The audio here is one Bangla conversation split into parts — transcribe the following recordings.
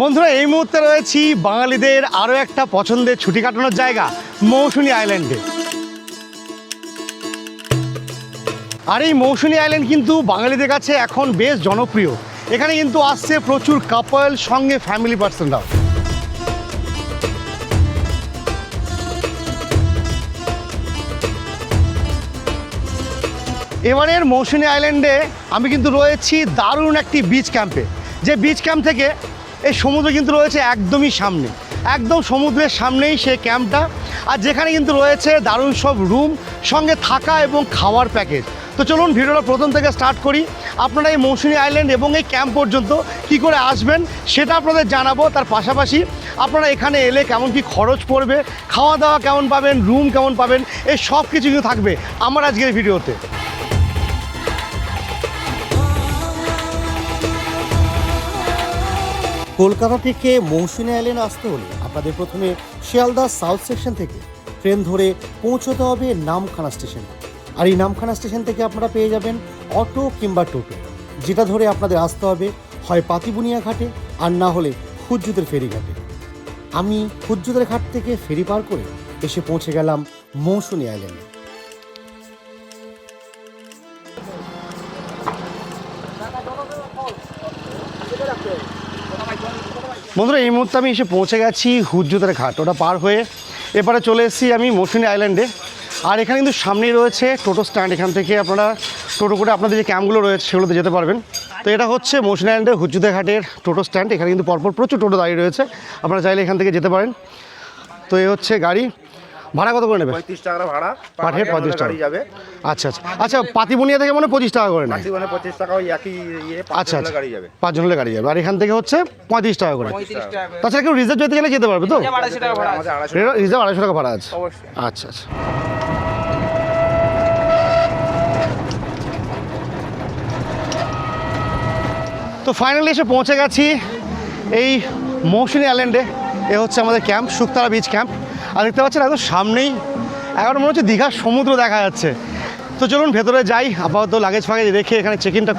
বন্ধুরা এই মুহূর্তে রয়েছি বাঙালিদের আরও একটা পছন্দের ছুটি কাটানোর জায়গা মৌসুনী আইল্যান্ডে। আর এই মৌসুনী আইল্যান্ড কিন্তু বাঙালিদের কাছে এখন বেশ জনপ্রিয়। এখানে কিন্তু আসছে প্রচুর কাপল, সঙ্গে ফ্যামিলি পার্সনরাও। এবারের মৌসুনী আইল্যান্ডে আমি কিন্তু রয়েছি দারুণ একটি বিচ ক্যাম্পে, যে বিচ ক্যাম্প থেকে এই সমুদ্র কিন্তু রয়েছে একদমই সামনে, একদম সমুদ্রের সামনেই সেই ক্যাম্পটা। আর যেখানে কিন্তু রয়েছে দারুণ সব রুম, সঙ্গে থাকা এবং খাওয়ার প্যাকেজ। তো চলুন ভিডিওটা প্রথম থেকে স্টার্ট করি। আপনারা এই মৌসুনী আইল্যান্ড এবং এই ক্যাম্প পর্যন্ত কি করে আসবেন সেটা আপনাদের জানাবো। তার পাশাপাশি আপনারা এখানে এলে কেমন কি খরচ পড়বে, খাওয়া দাওয়া কেমন পাবেন, রুম কেমন পাবেন, এই সব কিছু কিন্তু থাকবে আমার আজকের ভিডিওতে। কলকাতা থেকে মৌসুনী আইল্যান্ড আসতে হলে আপনাদের প্রথমে শিয়ালদা সাউথ সেকশন থেকে ট্রেন ধরে পৌঁছতে হবে নামখানা স্টেশনে। আর এই নামখানা স্টেশন থেকে আপনারা পেয়ে যাবেন অটো কিংবা টোটো, যেটা ধরে আপনাদের আসতে হবে হয় পাতিবুনিয়া ঘাটে আর না হলে খুজ্জুতের ফেরিঘাটে। আমি খুজ্জুতের ঘাট থেকে ফেরি পার করে এসে পৌঁছে গেলাম মৌসুনী আইল্যান্ডে। বন্ধুরা এই মুহূর্তে আমি এসে পৌঁছে গেছি হুজ্জুতের ঘাট, ওটা পার হয়ে এবারে চলে এসেছি আমি মৌসুনী আইল্যান্ডে। আর এখানে কিন্তু সামনেই রয়েছে টোটো স্ট্যান্ড, এখান থেকে আপনারা টোটো করে আপনাদের যে ক্যাম্পগুলো রয়েছে সেগুলোতে যেতে পারবেন। তো এটা হচ্ছে মৌসুনী আইল্যান্ডের হুজ্জুতের ঘাটের টোটো স্ট্যান্ড। এখানে কিন্তু পরপর প্রচুর টোটো দাঁড়িয়ে রয়েছে, আপনারা চাইলে এখান থেকে যেতে পারেন। তো এই হচ্ছে গাড়ি। ভাড়া কত করে নেবে? 35 টাকা ভাড়া, পার হেড 35 টাকা যাবে। আচ্ছা আচ্ছা আচ্ছা, পাতিবুনিয়া থেকে মনে 25 টাকা করে নেয়। 25 টাকা ওই একই আচ্ছা আচ্ছা, গাড়ি যাবে, 5 জন হলে গাড়ি যাবে। আর এখান থেকে হচ্ছে 35 টাকা করে। তাছাড়া কেউ রিজার্ভ যেতে গেলে যেতে পারবে তো? রিজার্ভ 250 টাকা ভাড়া আছে। আচ্ছা আচ্ছা। তো ফাইনালি এসে পৌঁছে গেছি এই মৌসুনী আইল্যান্ডে। এ হচ্ছে আমাদের ক্যাম্প, শুকতারা বিচ ক্যাম্প। আর দেখতে পাচ্ছেন একদম সামনেই এখন মনে হচ্ছে দীঘার সমুদ্র দেখা যাচ্ছে। তো চলুন ভেতরে যাই, আপাতত লাগেজ ফাগেজ রেখে এখানে চেক ইনটা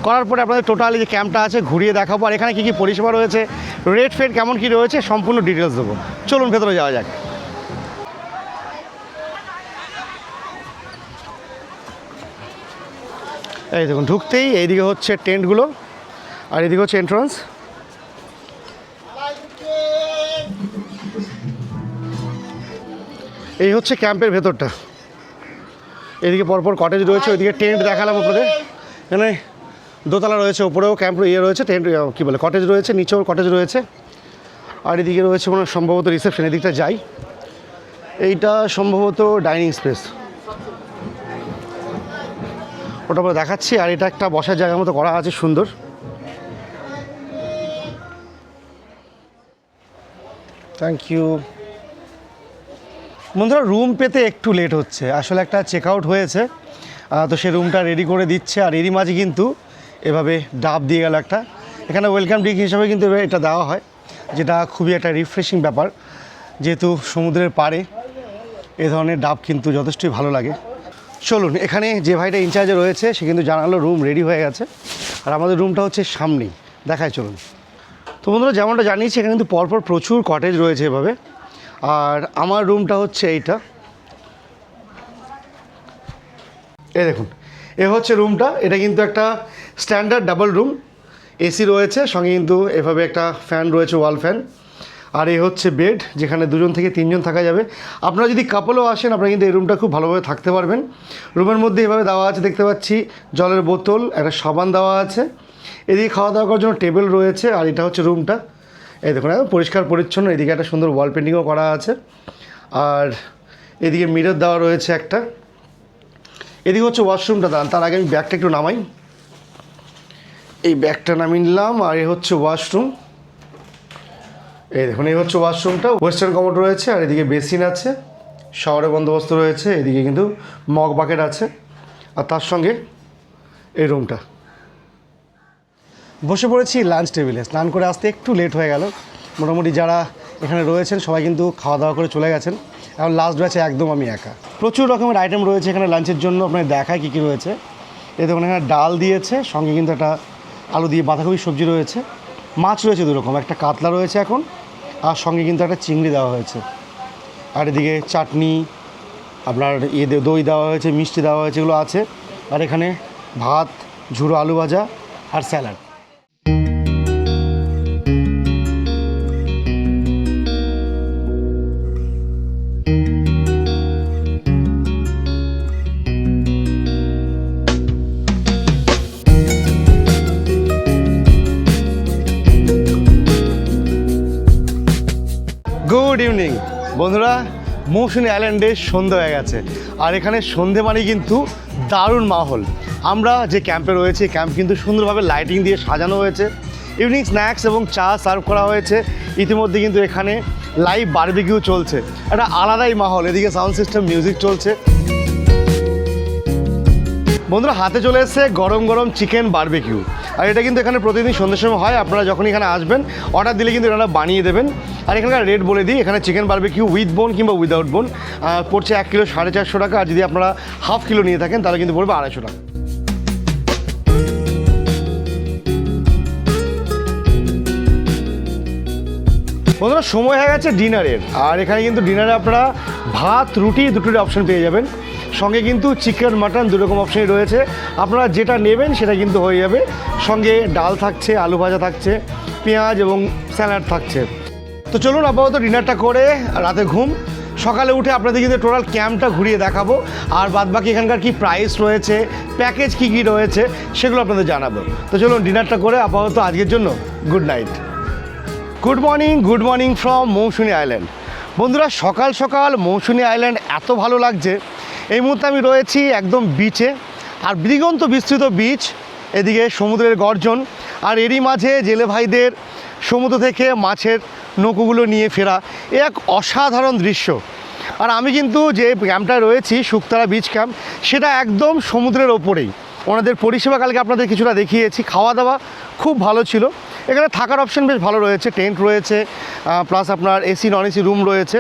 করার পরে আপনাদের টোটালি যে ক্যাম্পটা আছে ঘুরিয়ে দেখাবো। আর এখানে কী কী পরিষেবা রয়েছে, রেট ফেট কেমন কী রয়েছে, সম্পূর্ণ ডিটেলস দেবো। চলুন ভেতরে যাওয়া যাক। এই দেখুন, ঢুকতেই এইদিকে হচ্ছে টেন্টগুলো আর এদিকে হচ্ছে এন্ট্রান্স। এই হচ্ছে ক্যাম্পের ভেতরটা। এদিকে পরপর কটেজ রয়েছে, ওইদিকে টেন্ট দেখালাম আপনাদের। এখানে দোতলা রয়েছে, ওপরেও ক্যাম্প রয়েছে, টেন্ট কী বলে কটেজ রয়েছে, নিচেও কটেজ রয়েছে। আর এদিকে রয়েছে কোনো সম্ভবত রিসেপশন। এদিকটা যাই, এইটা সম্ভবত ডাইনিং স্পেস, ওটা আমরা দেখাচ্ছি। আর এটা একটা বসার জায়গার মতো করা আছে, সুন্দর। Thank you. বন্ধুরা রুম পেতে একটু লেট হচ্ছে, আসলে একটা চেক আউট হয়েছে, তো সে রুমটা রেডি করে দিচ্ছে। আর এরই মাঝে কিন্তু এভাবে ডাব দিয়ে গেল একটা, এখানে ওয়েলকাম ড্রিঙ্ক হিসাবে কিন্তু এটা দেওয়া হয়, যেটা খুবই একটা রিফ্রেশিং ব্যাপার। যেহেতু সমুদ্রের পাড়ে এ ধরনের ডাব কিন্তু যথেষ্টই ভালো লাগে। চলুন, এখানে যে ভাইটা ইনচার্জে রয়েছে সে কিন্তু জানালো রুম রেডি হয়ে গেছে। আর আমাদের রুমটা হচ্ছে সামনেই, দেখায় চলুন। তো বন্ধুরা যেমনটা জানিয়েছি এখানে কিন্তু পরপর প্রচুর কটেজ রয়েছে এভাবে। আর আমার রুমটা হচ্ছে এইটা, এই দেখুন, এ হচ্ছে রুমটা। এটা কিন্তু একটা স্ট্যান্ডার্ড ডাবল রুম, এসি রয়েছে, সঙ্গে কিন্তু এভাবে একটা ফ্যান রয়েছে, ওয়াল ফ্যান। আর এই হচ্ছে বেড, যেখানে 2 থেকে 3 থাকা যাবে। আপনারা যদি কাপলও আসেন আপনারা কিন্তু এই রুমটা খুব ভালোভাবে থাকতে পারবেন। রুমের মধ্যে এভাবে দেওয়া আছে, দেখতে পাচ্ছি জলের বোতল, একটা সাবান দেওয়া আছে। এদিকে খাওয়া দাওয়া করার জন্য টেবিল রয়েছে। আর এটা হচ্ছে রুমটা, এই দেখুন একদম পরিষ্কার পরিচ্ছন্ন। এদিকে একটা সুন্দর ওয়াল পেন্টিংও করা আছে। আর এদিকে মিরর দেওয়া রয়েছে একটা। এদিকে হচ্ছে ওয়াশরুমটা। তার আগে আমি ব্যাগটা একটু নামাই, এই ব্যাগটা নামিয়ে নিলাম। আর এই হচ্ছে ওয়াশরুম, এই দেখুন এই হচ্ছে ওয়াশরুমটা। ওয়েস্টার্ন কমোড রয়েছে, আর এদিকে বেসিন আছে, শাওয়ারের বন্দোবস্ত রয়েছে। এদিকে কিন্তু মগ বাকেট আছে, আর তার সঙ্গে এই রুমটা। বসে পড়েছি লাঞ্চ টেবিলে। স্নান করে আসতে একটু লেট হয়ে গেল। মোটামুটি যারা এখানে রয়েছেন সবাই কিন্তু খাওয়া দাওয়া করে চলে গেছেন। এখন লাস্ট ব্যাচে একদম আমি একা। প্রচুর রকমের আইটেম রয়েছে এখানে লাঞ্চের জন্য, আপনাদের দেখায় কী কী রয়েছে। এই দেখুন এখানে ডাল দিয়েছে, সঙ্গে কিন্তু একটা আলু দিয়ে বাঁধাকপি সবজি রয়েছে। মাছ রয়েছে দুরকম, একটা কাতলা রয়েছে এখন, আর সঙ্গে কিন্তু একটা চিংড়ি দেওয়া হয়েছে। আর এদিকে চাটনি, আপনার দই দেওয়া হয়েছে, মিষ্টি দেওয়া হয়েছে, এগুলো আছে। আর এখানে ভাত, ঝুড়ো আলু ভাজা আর স্যালাড। গুড ইভিনিং বন্ধুরা, মৌসুনী আইল্যান্ডে সন্ধ্যা হয়ে গেছে। আর এখানে সন্ধে মানে কিন্তু দারুণ মাহল। আমরা যে ক্যাম্পে রয়েছে, ক্যাম্প কিন্তু সুন্দরভাবে লাইটিং দিয়ে সাজানো হয়েছে। ইভিনিং স্ন্যাক্স এবং চা সার্ভ করা হয়েছে। ইতিমধ্যে কিন্তু এখানে লাইভ বারবিকিউ চলছে, একটা আলাদাই মাহল। এদিকে সাউন্ড সিস্টেম, মিউজিক চলছে। বন্ধুরা, হাতে চলে এসেছে গরম গরম চিকেন বারবিকিউ। আর এটা কিন্তু এখানে প্রতিদিন সন্ধ্যের সময় হয়। আপনারা যখন এখানে আসবেন অর্ডার দিলে কিন্তু এনারা বানিয়ে দেবেন। আর এখানকার রেট বলে দিই, এখানে চিকেন বারবিকিউ উইথ বোন কিংবা উইদাউট বোন পড়ছে 1 কিলো 450 টাকা। আর যদি আপনারা হাফ কিলো নিয়ে থাকেন তাহলে কিন্তু পড়বে 250 টাকা। বন্ধুরা, সময় হয়ে গেছে ডিনারের। আর এখানে কিন্তু ডিনারে আপনারা ভাত, রুটি দুটোর অপশন পেয়ে যাবেন। সঙ্গে কিন্তু চিকেন, মাটন দুরকম অপশনই রয়েছে। আপনারা যেটা নেবেন সেটা কিন্তু হয়ে যাবে। সঙ্গে ডাল থাকছে, আলু ভাজা থাকছে, পেঁয়াজ এবং স্যালাড থাকছে। তো চলুন আপাতত ডিনারটা করে রাতে ঘুম। সকালে উঠে আপনাদের কিন্তু টোটাল ক্যাম্পটা ঘুরিয়ে দেখাবো। আর বাদবাকি এখানকার কি প্রাইস রয়েছে, প্যাকেজ কি কি রয়েছে, সেগুলো আপনাদের জানাবো। তো চলুন ডিনারটা করে আপাতত আজকের জন্য good night. Good morning from Mousuni island. বন্ধুরা, সকাল সকাল মৌসুনী আইল্যান্ড এত ভালো লাগছে। এই মুহূর্তে আমি রয়েছি একদম বিচে। আর দিগন্ত বিস্তৃত বিচ, এদিকে সমুদ্রের গর্জন, আর এরই মাঝে জেলে ভাইদের সমুদ্র থেকে মাছের নৌকোগুলো নিয়ে ফেরা, এ এক অসাধারণ দৃশ্য। আর আমি কিন্তু যে ক্যাম্পটায় রয়েছি, শুকতারা বিচ ক্যাম্প, সেটা একদম সমুদ্রের ওপরেই। ওনাদের পরিষেবা কালকে আপনাদের কিছুটা দেখিয়েছি। খাওয়া দাওয়া খুব ভালো ছিল। এখানে থাকার অপশন বেশ ভালো রয়েছে, টেন্ট রয়েছে, প্লাস আপনার এসি নন এসি রুম রয়েছে।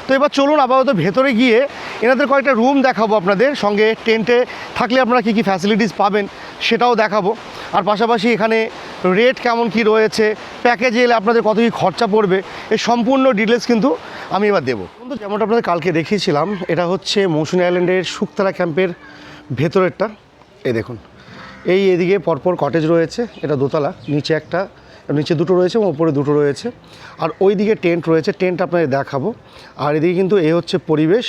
তো এবার চলুন আপাতত ভেতরে গিয়ে এনাদের কয়েকটা রুম দেখাবো আপনাদের। সঙ্গে টেন্টে থাকলে আপনারা কী কী ফ্যাসিলিটিস পাবেন সেটাও দেখাবো। আর পাশাপাশি এখানে রেট কেমন কি রয়েছে, প্যাকেজে এলে আপনাদের কত কী খরচা পড়বে, এই সম্পূর্ণ ডিটেলস কিন্তু আমি এবার দেবো। কিন্তু যেমনটা আপনাদের কালকে দেখিয়েছিলাম, এটা হচ্ছে মৌসুনী আইল্যান্ডের শুকতারা ক্যাম্পের ভেতরেরটা। এই দেখুন, এই এদিকে পরপর কটেজ রয়েছে, এটা দোতলা, নিচে দুটো রয়েছে এবং ওপরে দুটো রয়েছে। আর ওই দিকে টেন্ট রয়েছে, টেন্ট আপনাদের দেখাবো। আর এদিকে কিন্তু এ হচ্ছে পরিবেশ।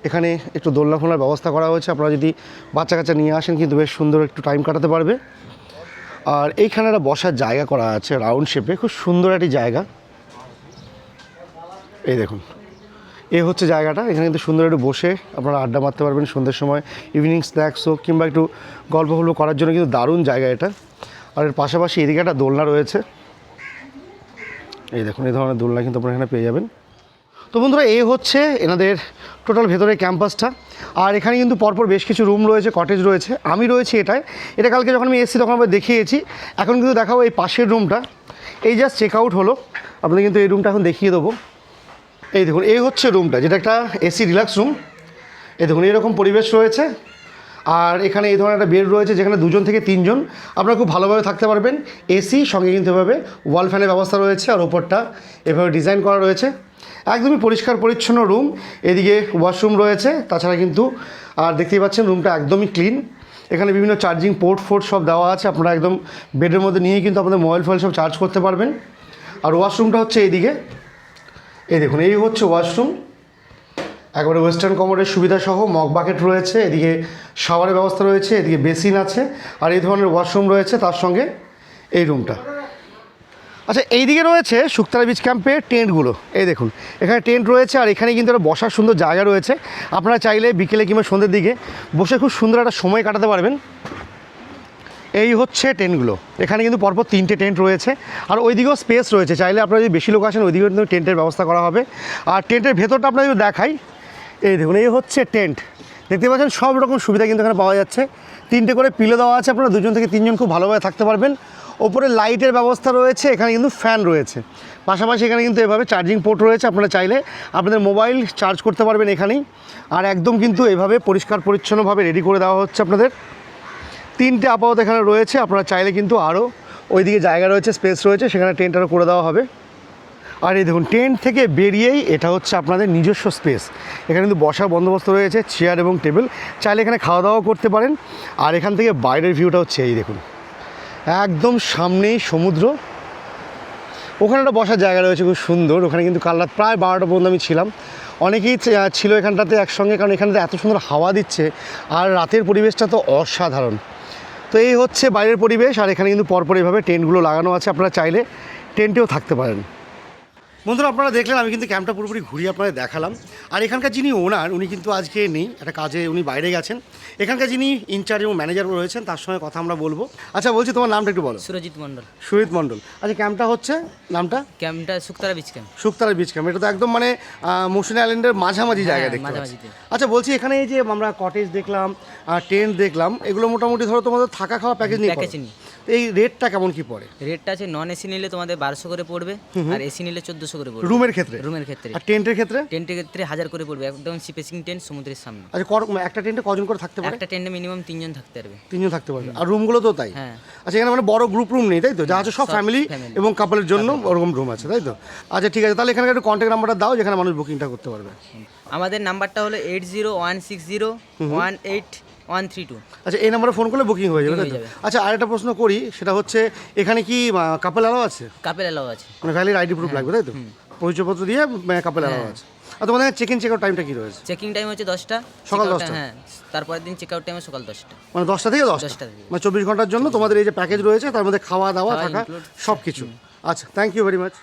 এখানে একটু দোলনা ফোলনার ব্যবস্থা করা হয়েছে। আপনারা যদি বাচ্চা কাচ্চা নিয়ে আসেন কিন্তু বেশ সুন্দর একটু টাইম কাটাতে পারবে। আর এইখানে একটা বসার জায়গা করা আছে রাউন্ড শেপে, খুব সুন্দর একটি জায়গা। এই দেখুন, এ হচ্ছে জায়গাটা। এখানে কিন্তু সুন্দর একটু বসে আপনারা আড্ডা মারতে পারবেন সন্ধ্যের সময়। ইভিনিং স্ন্যাক্স হোক কিংবা একটু গল্প করার জন্য কিন্তু দারুণ জায়গা এটা। আর এর পাশাপাশি এদিকে একটা দোলনা রয়েছে। এই দেখুন, এই ধরনের দোলনা কিন্তু আপনারা এখানে পেয়ে যাবেন। তো বন্ধুরা, এই হচ্ছে এনাদের টোটাল ভেতরের ক্যাম্পাসটা। আর এখানে কিন্তু পরপর বেশ কিছু রুম রয়েছে, কটেজ রয়েছে। আমি রয়েছি এটা কালকে যখন আমি এসেছি তখন আমরা দেখিয়েছি। এখন কিন্তু দেখাবো এই পাশের রুমটা। এই জাস্ট চেক আউট হলো, আপনাদের কিন্তু এই রুমটা এখন দেখিয়ে দেবো। এই দেখুন, এই হচ্ছে রুমটা, যেটা একটা এসি রিল্যাক্স রুম। এই দেখুন, এরকম পরিবেশ রয়েছে। আর এখানে এই ধরনের একটা বেড রয়েছে, যেখানে 2 জন থেকে 3 জন আপনারা খুব ভালোভাবে থাকতে পারবেন। এসি সঙ্গে কিন্তু এভাবে ওয়াল ফ্যানের ব্যবস্থা রয়েছে। আর ওপরটা এভাবে ডিজাইন করা রয়েছে। একদমই পরিষ্কার পরিচ্ছন্ন রুম। এদিকে ওয়াশরুম রয়েছে। তাছাড়া কিন্তু আর দেখতেই পাচ্ছেন রুমটা একদমই ক্লিন। এখানে বিভিন্ন চার্জিং পোর্ট সব দেওয়া আছে। আপনারা একদম বেডের মধ্যে নিয়েই কিন্তু আপনাদের মোবাইল ফোন সব চার্জ করতে পারবেন। আর ওয়াশরুমটা হচ্ছে এইদিকে। এই দেখুন, এই হচ্ছে ওয়াশরুম। একবারে ওয়েস্টার্ন কমোডের সুবিধা সহ মগ বাকেট রয়েছে। এদিকে শাওয়ারের ব্যবস্থা রয়েছে, এদিকে বেসিন আছে। আর এই ধরনের ওয়াশরুম রয়েছে তার সঙ্গে এই রুমটা। আচ্ছা, এইদিকে রয়েছে শুকতারা বিচ ক্যাম্পের টেন্টগুলো। এই দেখুন, এখানে টেন্ট রয়েছে। আর এখানে কিন্তু একটা বসার সুন্দর জায়গা রয়েছে। আপনারা চাইলে বিকেলে কিংবা সন্ধ্যের দিকে বসে খুব সুন্দর একটা সময় কাটাতে পারবেন। এই হচ্ছে টেন্টগুলো। এখানে কিন্তু পরপর 3টে টেন্ট রয়েছে। আর ওইদিকেও স্পেস রয়েছে, চাইলে আপনারা যদি বেশি লোক আসেন ওইদিকেও কিন্তু টেন্টের ব্যবস্থা করা হবে। আর টেন্টের ভেতরটা আপনারা যদি দেখাই, এই দেখুন, এই হচ্ছে টেন্ট। দেখতে পাচ্ছেন সব রকম সুবিধা কিন্তু এখানে পাওয়া যাচ্ছে। 3টে করে পিলো দেওয়া আছে, আপনারা 2 জন থেকে 3 জন খুব ভালোভাবে থাকতে পারবেন। ওপরে লাইটের ব্যবস্থা রয়েছে, এখানে কিন্তু ফ্যান রয়েছে। পাশাপাশি এখানে কিন্তু এভাবে চার্জিং পোর্ট রয়েছে। আপনারা চাইলে আপনাদের মোবাইল চার্জ করতে পারবেন এখানেই। আর একদম কিন্তু এভাবে পরিষ্কার পরিচ্ছন্নভাবে রেডি করে দেওয়া হচ্ছে আপনাদের। 3টে আপাতত এখানে রয়েছে। আপনারা চাইলে কিন্তু আরও ওইদিকে জায়গা রয়েছে, স্পেস রয়েছে, সেখানে টেন্ট আরও করে দেওয়া হবে। আর এই দেখুন টেন্ট থেকে বেরিয়েই এটা হচ্ছে আপনাদের নিজস্ব স্পেস। এখানে কিন্তু বসার বন্দোবস্ত রয়েছে, চেয়ার এবং টেবিল, চাইলে এখানে খাওয়া দাওয়া করতে পারেন। আর এখান থেকে বাইরের ভিউটা হচ্ছে এই দেখুন, একদম সামনেই সমুদ্র। ওখানে একটা বসার জায়গা রয়েছে খুব সুন্দর, ওখানে কিন্তু কাল রাত প্রায় 12টা পর্যন্ত আমি ছিলাম। অনেকেই ছিল এখানটাতে একসঙ্গে, কারণ এখানটাতে এত সুন্দর হাওয়া দিচ্ছে আর রাতের পরিবেশটা তো অসাধারণ। তো এই হচ্ছে বাইরের পরিবেশ। আর এখানে কিন্তু পরপর এইভাবে টেন্টগুলো লাগানো আছে, আপনারা চাইলে টেন্টেও থাকতে পারেন। বন্ধুরা আপনারা দেখলেন, আমি কিন্তু ক্যাম্পটা পুরোপুরি ঘুরিয়ে আপনাদের দেখালাম। আর এখানকার যিনি ওনার, উনি কিন্তু আজকে নেই, একটা কাজে উনি বাইরে গেছেন। এখানকার যিনি ইনচার্জ এবং ম্যানেজার রয়েছেন, তার সঙ্গে কথা আমরা বলবো। আচ্ছা বলছি, তোমার নামটা একটু বলো। সুরজিৎ মণ্ডল। সুজিত মণ্ডল। আচ্ছা ক্যাম্পটা হচ্ছে, নামটা? ক্যাম্পটা Shuktara beach camp. Shuktara beach camp. এটা তো একদম মানে মৌসুমী আইল্যান্ডের মাঝামাঝি জায়গা হ্যাঁ, দেখতে পাচ্ছি। মাঝামাঝিতে। আচ্ছা বলছি, এখানে এই যে আমরা কটেজ দেখলাম, টেন্ট দেখলাম, এগুলো মোটামুটি ধরো তোমাদের থাকা খাওয়া প্যাকেজ নিয়ে প্যাকেজ করো। নিয়ে। তো এই রেটটা কেমন কি পড়ে? রেটটা আছে নন এসি নিলে তোমাদের 1200 করে পড়বে, আর এসি নিলে 1400 করে পড়বে রুমের ক্ষেত্রে? রুমের ক্ষেত্রে। আর টেন্টের ক্ষেত্রে? টেন্টের ক্ষেত্রে 1000 করে পড়বে, একদম সিপেসিং টেন্ট সমুদ্রের সামনে। আচ্ছা একটা টেন্টে কজন করে থাকতে পারে? একটা টেন্টে মিনিমাম 3 জন থাকতে পারবে। 3 জন থাকতে পারবে। আর রুমগুলো তো তাই? হ্যাঁ। আচ্ছা এখানে মানে বড় গ্রুপ রুম নেই তাই তো, যা আছে সব সব ফ্যামিলি family। এবং কাপলের জন্য ওরকম রুম আছে তাই তো? আচ্ছা ঠিক আছে, তাহলে এখানে একটু কন্ট্যাক্ট নাম্বারটা দাও যেখানে মানুষ বুকিংটা করতে পারবে। আমাদের নাম্বারটা হলো 8016018132। আচ্ছা এই নাম্বারে ফোন করলে বুকিং হয়ে যাবে তাই হয়ে তো? যাবে। আচ্ছা আরেকটা প্রশ্ন করি, সেটা হচ্ছে এখানে কি কাপল অ্যালাউ আছে? কাপেল এলাও আছে। মানে ভ্যালিড আইডি প্রুফ লাগবে তাই তো? পরিচয়পত্র দিয়ে কাপল অ্যালাউ আছে। আর তোমাদের চেক ইন চেক আউট টাইমটা কি রয়েছে? চেকিং টাইম হচ্ছে 10টা, সকাল check out 10টা? হ্যাঁ, তারপরের দিন চেক আউট টাইম সকাল 10টা। মানে 10টা থেকে 10টা? 10টা থেকে। মানে 24 ঘন্টার জন্য তোমাদের এই যে প্যাকেজ রয়েছে তার মধ্যে খাওয়া দাওয়া খাওয়া থাকা include, সব কিছু। আচ্ছা থ্যাংক ইউ ভেরি মাচ।